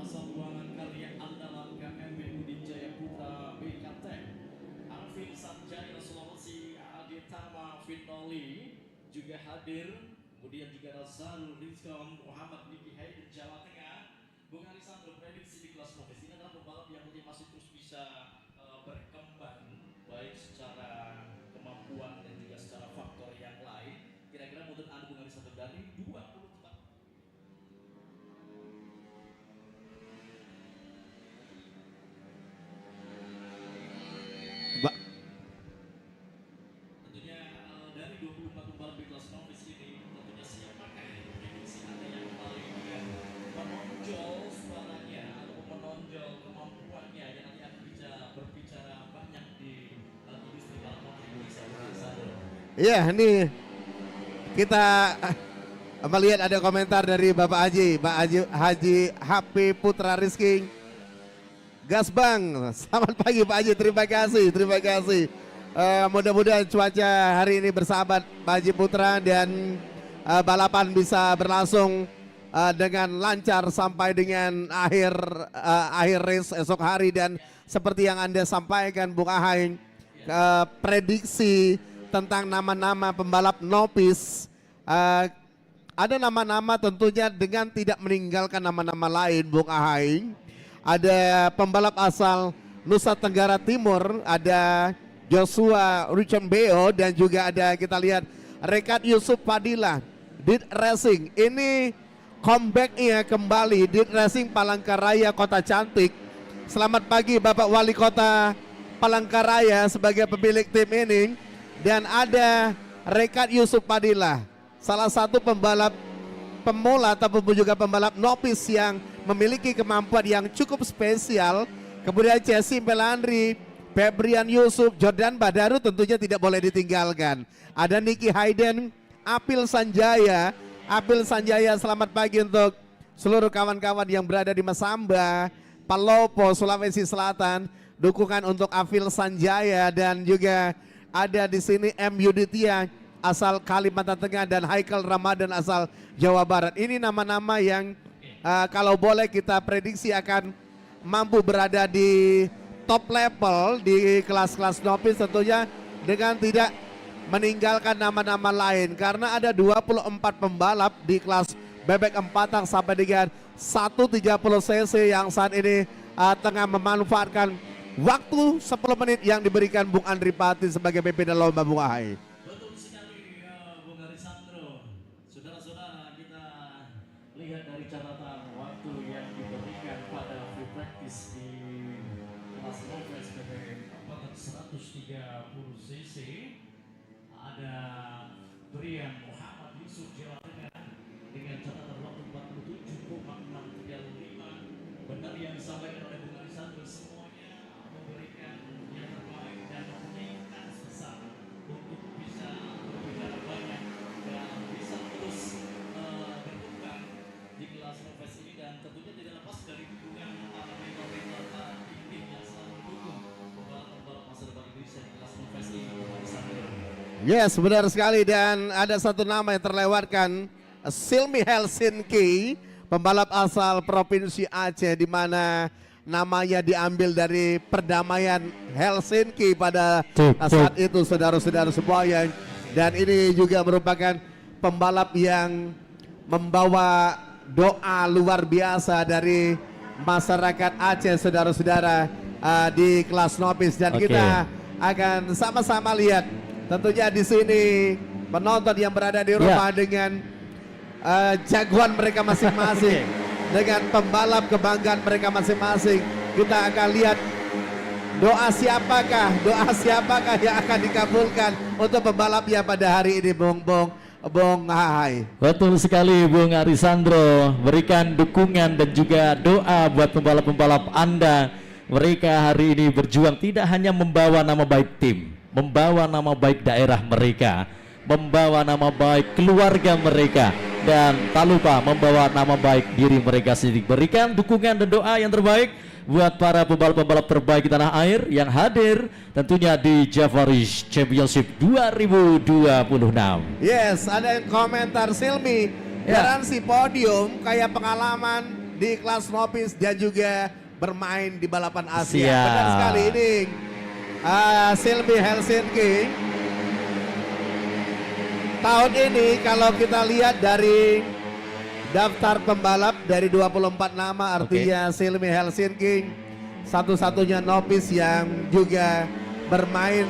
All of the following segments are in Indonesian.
jasa keuangan karya andalan KMB Udin Jaya Putra BKT Arvin Sanjaya Sulawesi Aditama Finoli juga hadir, kemudian juga Razal Rizkon Muhammad Niki Hayden Jawa Tengah. Bung Arisandro, prediksi di kelas novice ini adalah pembalap yang masih terus bisa berkembang baik secara kemampuan dan juga secara faktor yang lain. Kira-kira menurut Anda Bung Arisandro dari 20 tempat? Tentunya dari 24 pembalap di kelas novice ini, tentunya siapakah prediksi Anda yang paling menonjol suaranya atau menonjol kemampuannya yang nanti akan bisa berbicara banyak di industri balap motor Indonesia? Iya, ini kita melihat ada komentar dari Bapak Haji HP Putra Rizky. Gas Bang, selamat pagi Pak Haji, terima kasih. Mudah-mudahan cuaca hari ini bersahabat Pak Haji Putra dan balapan bisa berlangsung dengan lancar sampai dengan akhir race esok hari. Dan seperti yang Anda sampaikan Bung Ahai, prediksi tentang nama-nama pembalap novice, ada nama-nama tentunya dengan tidak meninggalkan nama-nama lain Bung Ahai. Ada pembalap asal Nusa Tenggara Timur, ada Joshua Richambeo, dan juga ada kita lihat Rekat Yusuf Fadilah, Dit Racing. Ini comebacknya kembali, Dit Racing Palangkaraya Kota Cantik. Selamat pagi Bapak Wali Kota Palangkaraya sebagai pemilik tim ini. Dan ada Rekat Yusuf Fadilah, salah satu pembalap pemula ataupun juga pembalap novice yang memiliki kemampuan yang cukup spesial. Kemudian Jesse Melandri, Febrian Yusuf, Jordan Badaru tentunya tidak boleh ditinggalkan. Ada Niki Hayden, Apil Sanjaya. Selamat pagi untuk seluruh kawan-kawan yang berada di Masamba, Palopo, Sulawesi Selatan. Dukungan untuk Apil Sanjaya, dan juga ada di sini M Yuditya asal Kalimantan Tengah dan Haikal Ramadan asal Jawa Barat. Ini nama-nama yang kalau boleh kita prediksi akan mampu berada di top level di kelas-kelas novice, tentunya dengan tidak meninggalkan nama-nama lain, karena ada 24 pembalap di kelas bebek empatang sampai dengan 130 cc yang saat ini tengah memanfaatkan waktu 10 menit yang diberikan Bung Andri Pati sebagai pimpinan lomba Bung Ahai. Betul sekali Bung Arisandro. Saudara-saudara, kita lihat dari catatan waktu yang diberikan pada free practice di kelas novice bebek empatang 130 cc. Ada Brian Muhammad Yusuf Jawa Tengah dengan catatan waktu 47,635. Benar yang disampaikan oleh Bung Arisandro, semuanya memberikan yang terbaik dan menginginkan sebesar untuk bisa berbicara banyak dan bisa terus berkembang di kelas novice ini, dan tentunya tidak lepas dari dukungan para mentor-mentor tim yang selalu mendukung pembalap-pembalap masa depan Indonesia di kelas novice ini. Yes, benar sekali. Dan ada satu nama yang terlewatkan, Silmi Helsinki, pembalap asal Provinsi Aceh, di mana namanya diambil dari perdamaian Helsinki pada saat itu, saudara-saudara semuanya. Dan ini juga merupakan pembalap yang membawa doa luar biasa dari masyarakat Aceh, saudara-saudara, di kelas novice. Dan kita akan sama-sama lihat tentunya di sini penonton yang berada di rumah dengan jagoan mereka masing-masing, dengan pembalap kebanggaan mereka masing-masing. Kita akan lihat doa siapakah yang akan dikabulkan untuk pembalapnya pada hari ini, Bung Ahai. Betul sekali Bung Arisandro, berikan dukungan dan juga doa buat pembalap-pembalap Anda. Mereka hari ini berjuang tidak hanya membawa nama baik tim, membawa nama baik daerah mereka, membawa nama baik keluarga mereka, dan tak lupa membawa nama baik diri mereka sendiri. Berikan dukungan dan doa yang terbaik buat para pembalap-pembalap terbaik di tanah air yang hadir tentunya di Javaris Championship 2026. Yes, ada yang komentar Silmi, garansi podium kayak pengalaman di kelas novice dan juga bermain di balapan Asia. Siap. Benar sekali ini. Silmi Helsinki. Tahun ini kalau kita lihat dari daftar pembalap dari 24 nama, artinya Silmi Helsinki satu-satunya novice yang juga bermain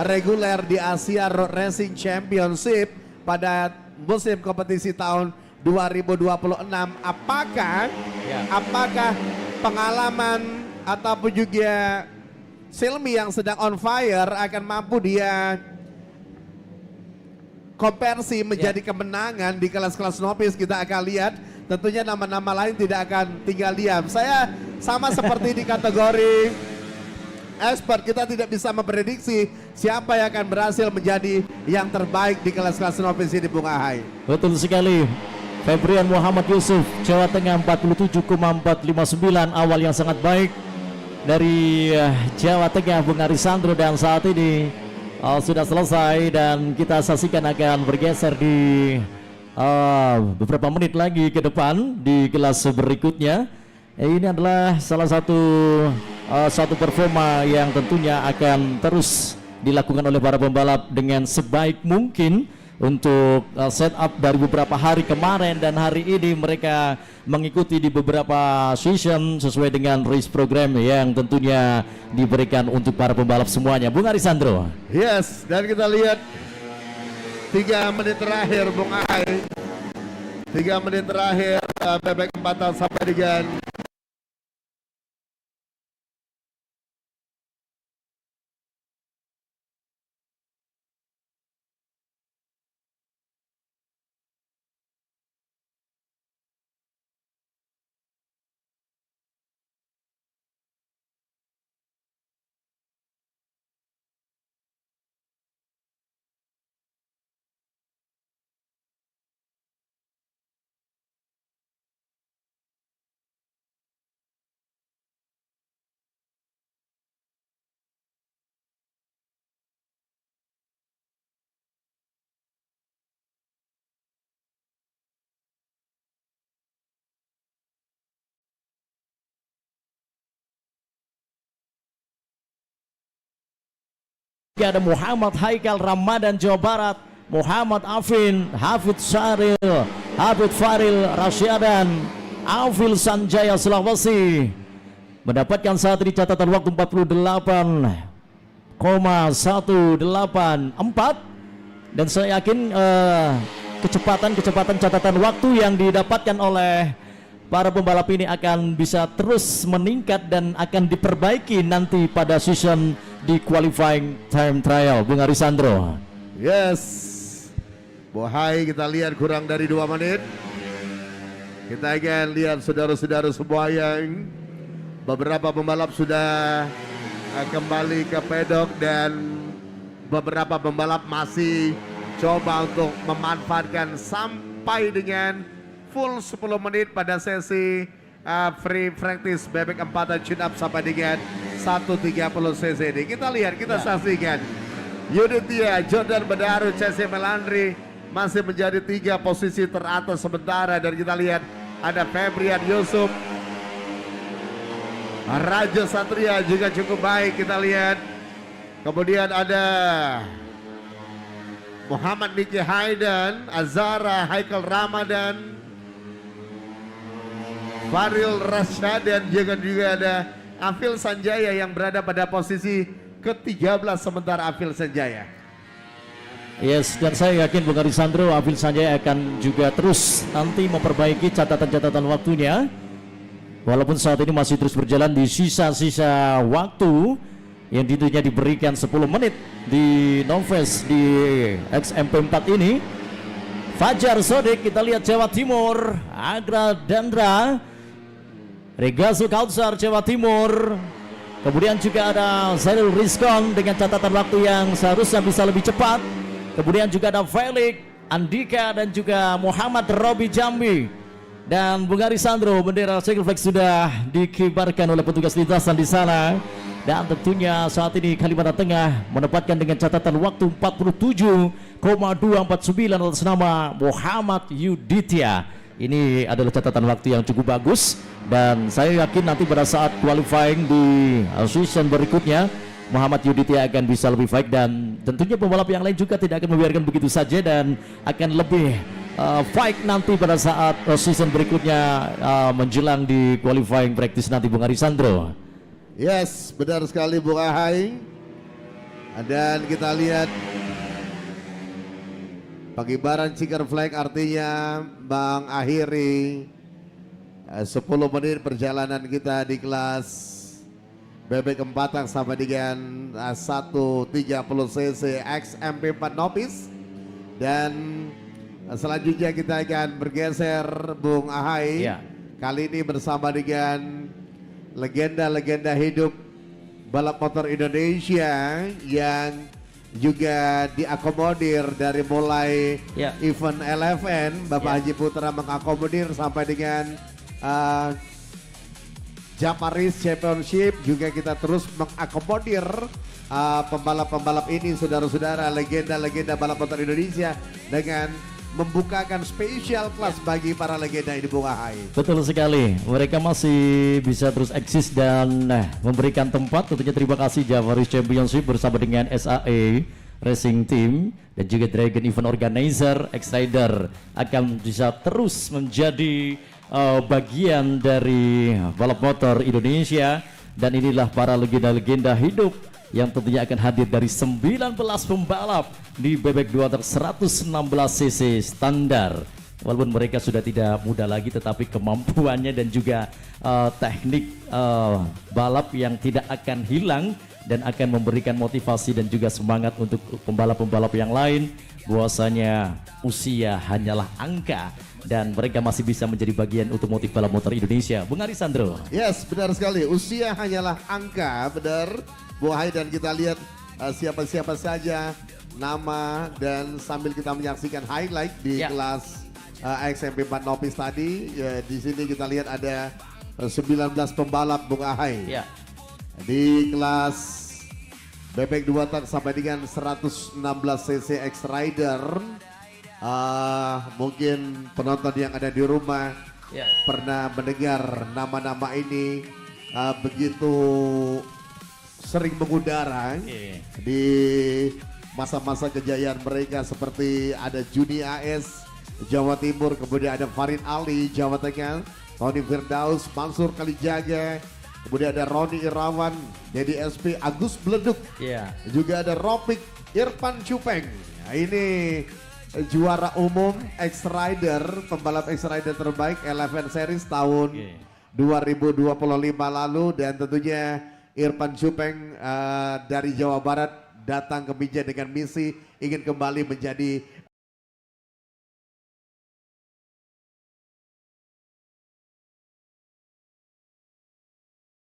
reguler di Asia Road Racing Championship pada musim kompetisi tahun 2026. Apakah pengalaman ataupun juga Silmi yang sedang on fire akan mampu dia konversi menjadi kemenangan di kelas-kelas novice? Kita akan lihat. Tentunya nama-nama lain tidak akan tinggal diam. Saya sama seperti di kategori expert, kita tidak bisa memprediksi siapa yang akan berhasil menjadi yang terbaik di kelas-kelas novice ini, Bung Ahai. Betul sekali. Febrian Muhammad Yusuf, Jawa Tengah 47,459, awal yang sangat baik dari Jawa Tengah, Bung Arisandro, dan saat ini sudah selesai dan kita saksikan akan bergeser di beberapa menit lagi ke depan di kelas berikutnya. Ini adalah salah satu performa yang tentunya akan terus dilakukan oleh para pembalap dengan sebaik mungkin untuk setup dari beberapa hari kemarin dan hari ini mereka mengikuti di beberapa session sesuai dengan race program yang tentunya diberikan untuk para pembalap semuanya. Bung Arisandro. Yes, dan kita lihat 3 menit terakhir, Bung Ahai. 3 menit terakhir bebek empatan sampai dengan ada Muhammad Haikal Ramadan Jawa Barat, Muhammad Afin, Hafid Syaril, Hafid Faril Rasyadan, Afil Sanjaya Sulawesi mendapatkan saat ini catatan waktu 48,184, dan saya yakin kecepatan catatan waktu yang didapatkan oleh para pembalap ini akan bisa terus meningkat dan akan diperbaiki nanti pada season di qualifying time trial. Bung Arisandro. yes, Bohai, kita lihat kurang dari 2 menit. Kita akan lihat saudara-saudara semua yang beberapa pembalap sudah kembali ke pedok dan beberapa pembalap masih coba untuk memanfaatkan sampai dengan full 10 menit pada sesi free practice bebek empatan tune up sampai dengan 130 cc ini. Kita lihat, kita saksikan. Yudhitya, Jordan Bedaru, CC Melandri masih menjadi 3 posisi teratas sementara, dan kita lihat ada Febrian Yusuf, Raja Satria juga cukup baik kita lihat. Kemudian ada Muhammad Niki Haidan, Azara Haikal Ramadan, Faril Rasyad, dan juga ada Afil Sanjaya yang berada pada posisi ke-13 sementara Afil Sanjaya. Yes, dan saya yakin Bung Arisandro, Afil Sanjaya akan juga terus nanti memperbaiki catatan waktunya. Walaupun saat ini masih terus berjalan di sisa-sisa waktu yang tentunya diberikan 10 menit di novice di XMP4 ini. Fajar Sodik, kita lihat Jawa Timur, Agra Dandra, Regasu Kautsar Jawa Timur. Kemudian juga ada Zainul Rizkon dengan catatan waktu yang seharusnya bisa lebih cepat. Kemudian juga ada Felix, Andika, dan juga Muhammad Robi Jambi. Dan Bung Arisandro, bendera Circle Flag sudah dikibarkan oleh petugas lintasan di sana. Dan tentunya saat ini Kalimantan Tengah menempatkan dengan catatan waktu 47,249 atas nama Muhammad Yudhitya. Ini adalah catatan waktu yang cukup bagus dan saya yakin nanti pada saat qualifying di season berikutnya Muhammad Yuditya akan bisa lebih baik dan tentunya pembalap yang lain juga tidak akan membiarkan begitu saja dan akan lebih fight nanti pada saat season berikutnya menjelang di qualifying practice nanti Bung Arisandro. Yes, benar sekali Bung Ahai. Dan kita lihat pengibaran checkered flag artinya mengakhiri 10 menit perjalanan kita di kelas bebek empatang sampai dengan 130 cc XMP4 Novice. Dan selanjutnya kita akan bergeser Bung Ahai. Ya. Kali ini bersama dengan legenda-legenda hidup balap motor Indonesia yang juga diakomodir dari mulai event LFN. Bapak Haji Putra mengakomodir sampai dengan Japaris Championship, juga kita terus mengakomodir pembalap-pembalap ini, saudara-saudara, legenda-legenda balap motor Indonesia, dengan membukakan spesial kelas bagi para legenda ini Bung Ahai. Betul sekali, mereka masih bisa terus eksis dan memberikan tempat. Tentunya terima kasih Japaris Championship bersama dengan SAE Racing Team dan juga Dragon Event Organizer X-Rider akan bisa terus menjadi bagian dari balap motor Indonesia. Dan inilah para legenda-legenda hidup yang tentunya akan hadir dari 19 pembalap di bebek 2 truk 116 cc standar. Walaupun mereka sudah tidak muda lagi, tetapi kemampuannya dan juga teknik balap yang tidak akan hilang dan akan memberikan motivasi dan juga semangat untuk pembalap-pembalap yang lain. Bahwasanya usia hanyalah angka dan mereka masih bisa menjadi bagian untuk motif balap motor Indonesia. Bung Arisandro. Yes, benar sekali. Usia hanyalah angka, benar Bung Ahai. Dan kita lihat siapa-siapa saja nama, dan sambil kita menyaksikan highlight di kelas XMP4 Novice tadi, di sini kita lihat ada 19 pembalap Bung Ahai. Di kelas bebek 2 truk sampai dengan 116 cc X-Rider. Mungkin penonton yang ada di rumah pernah mendengar nama-nama ini begitu sering mengudara di masa-masa kejayaan mereka, seperti ada Juni AS Jawa Timur, kemudian ada Farid Ali Jawa Tengah, Tony Firdaus, Mansur Kalijaga, kemudian ada Roni Irawan, Dedi SP, Agus Bleduk, juga ada Ropik Irfan Cupeng. Nah, ini juara umum X-Rider, pembalap X-Rider terbaik Eleven Series tahun 2025 lalu. Dan tentunya Irfan Cupeng dari Jawa Barat datang ke Binjai dengan misi ingin kembali menjadi